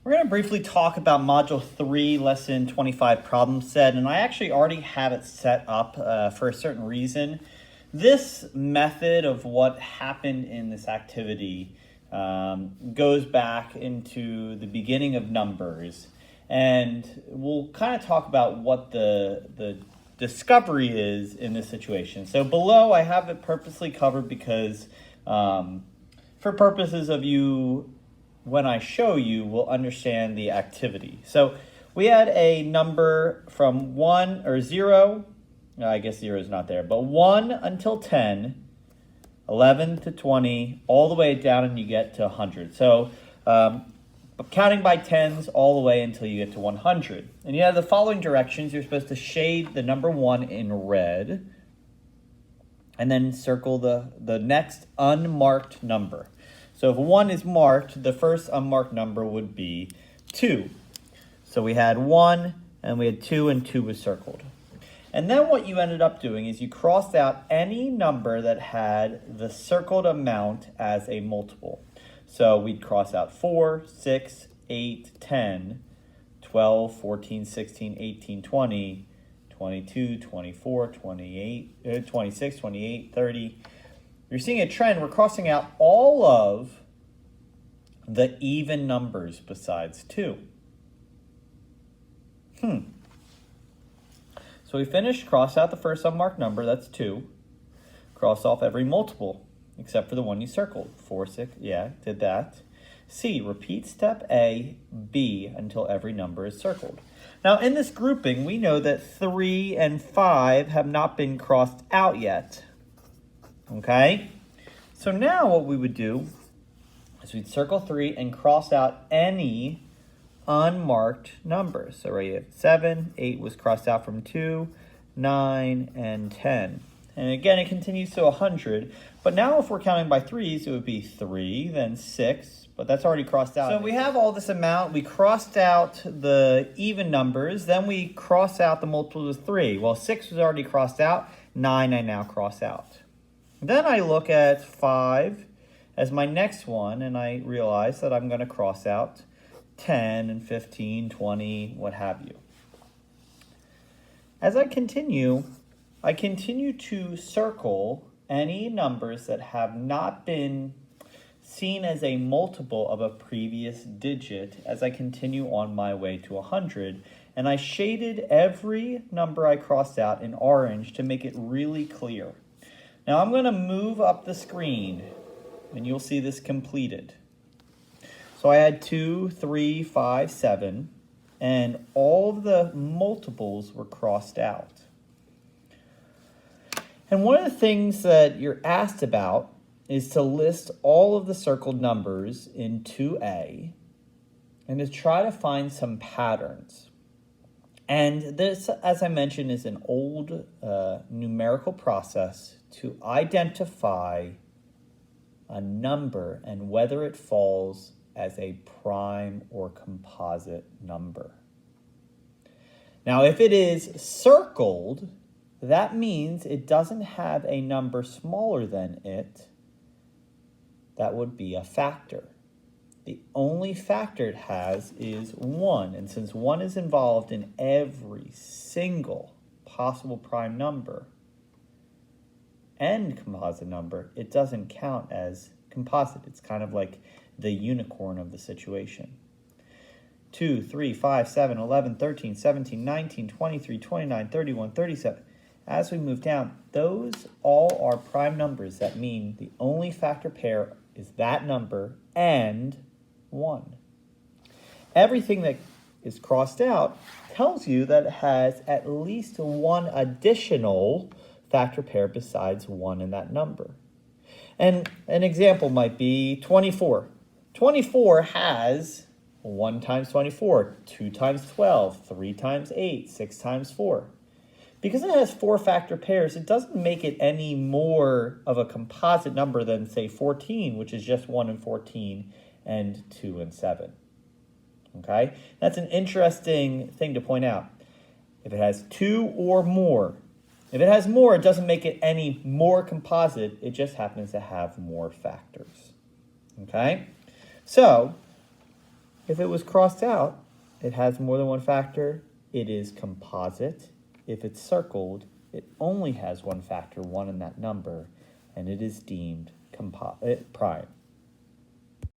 We're going to briefly talk about Module 3, Lesson 25 Problem Set, and I actually already have it set up for a certain reason. This method of what happened in this activity goes back into the beginning of numbers, and we'll kind of talk about what the discovery is in this situation. So below, I have it purposely covered because for purposes of you, when I show you, we'll understand the activity. So we had a number from 1 or 0, I guess 0 is not there, but 1 until 10, 11 to 20, all the way down and you get to 100. So counting by tens all the way until you get to 100. And you have the following directions. You're supposed to shade the number 1 in red and then circle the next unmarked number. So if 1 is marked, the first unmarked number would be 2. So we had 1 and we had 2 and 2 was circled. And then what you ended up doing is you crossed out any number that had the circled amount as a multiple. So we'd cross out 4, 6, 8, 10, 12, 14, 16, 18, 20, 22, 24, 28, 26, 28, 30. You're seeing a trend. We're crossing out all of the even numbers besides 2. So we finished, cross out the first unmarked number, that's 2. Cross off every multiple, except for the one you circled. 4, 6, yeah, did that. C, repeat step A, B, until every number is circled. Now in this grouping, we know that 3 and 5 have not been crossed out yet. Okay, so now what we would do is we'd circle 3 and cross out any unmarked numbers. So right, you have 7, 8 was crossed out from 2, 9, and 10. And again, it continues to 100. But now if we're counting by threes, it would be 3, then 6, but that's already crossed out. So we have all this amount. We crossed out the even numbers. Then we cross out the multiples of 3. Well, 6 was already crossed out. 9 I now cross out. Then I look at 5 as my next one, and I realize that I'm going to cross out 10 and 15, 20, what have you. As I continue to circle any numbers that have not been seen as a multiple of a previous digit as I continue on my way to 100. And I shaded every number I crossed out in orange to make it really clear. Now I'm going to move up the screen and you'll see this completed. So I had 2, 3, 5, 7, and all of the multiples were crossed out. And one of the things that you're asked about is to list all of the circled numbers in 2A and to try to find some patterns. And this, as I mentioned, is an old numerical process to identify a number and whether it falls as a prime or composite number. Now, if it is circled, that means it doesn't have a number smaller than it. That would be a factor. The only factor it has is 1. And since 1 is involved in every single possible prime number and composite number, it doesn't count as composite. It's kind of like the unicorn of the situation. 2, 3, 5, 7, 11, 13, 17, 19, 23, 29, 31, 37. As we move down, those all are prime numbers. That mean the only factor pair is that number and 1. Everything that is crossed out tells you that it has at least one additional factor pair besides 1 in that number. And an example might be 24. 24 has 1 times 24, 2 times 12, 3 times 8, 6 times 4. Because it has 4 factor pairs, it doesn't make it any more of a composite number than, say, 14, which is just 1 and 14, and 2 and 7. Okay? That's an interesting thing to point out. If it has 2 or more, if it has more, it doesn't make it any more composite. It just happens to have more factors. Okay? So, If it was crossed out, it has more than one factor, it is composite. If it's circled, it only has one factor, 1 in that number, and it is deemed prime.